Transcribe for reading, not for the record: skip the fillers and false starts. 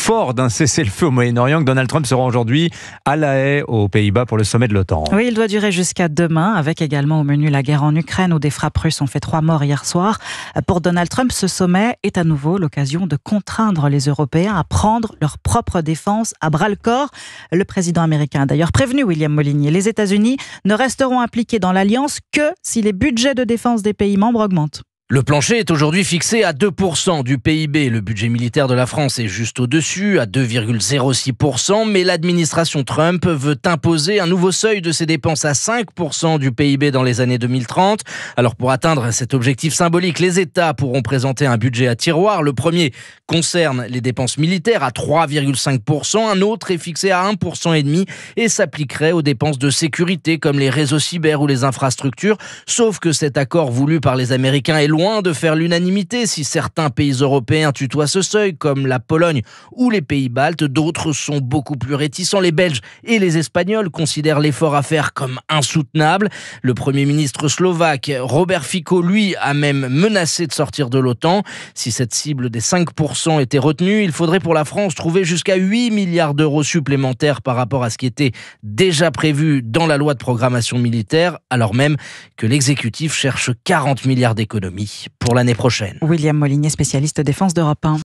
fort d'un cessez-le-feu au Moyen-Orient que Donald Trump sera aujourd'hui à La Haye, aux Pays-Bas, pour le sommet de l'OTAN. Oui, il doit durer jusqu'à demain, avec également au menu la guerre en Ukraine, où des frappes russes ont fait 3 morts hier soir. Pour Donald Trump, ce sommet est à nouveau l'occasion de contraindre les Européens à prendre leur propre défense à bras-le-corps. Le président américain a d'ailleurs prévenu William Molinier. Les États-Unis ne resteront impliqués dans l'alliance que si les budgets de défense des pays membres augmentent. Le plancher est aujourd'hui fixé à 2% du PIB. Le budget militaire de la France est juste au-dessus, à 2,06%, mais l'administration Trump veut imposer un nouveau seuil de ses dépenses à 5% du PIB dans les années 2030. Alors pour atteindre cet objectif symbolique, les États pourront présenter un budget à tiroir. Le premier concerne les dépenses militaires à 3,5%, un autre est fixé à 1,5% et s'appliquerait aux dépenses de sécurité comme les réseaux cyber ou les infrastructures, sauf que cet accord voulu par les Américains est loin de faire l'unanimité. Si certains pays européens tutoient ce seuil, comme la Pologne ou les pays baltes, d'autres sont beaucoup plus réticents. Les Belges et les Espagnols considèrent l'effort à faire comme insoutenable. Le Premier ministre slovaque, Robert Fico, lui, a même menacé de sortir de l'OTAN. Si cette cible des 5% était retenue, il faudrait pour la France trouver jusqu'à 8 milliards d'euros supplémentaires par rapport à ce qui était déjà prévu dans la loi de programmation militaire, alors même que l'exécutif cherche 40 milliards d'économies pour l'année prochaine. William Molinier, spécialiste défense d'Europe 1.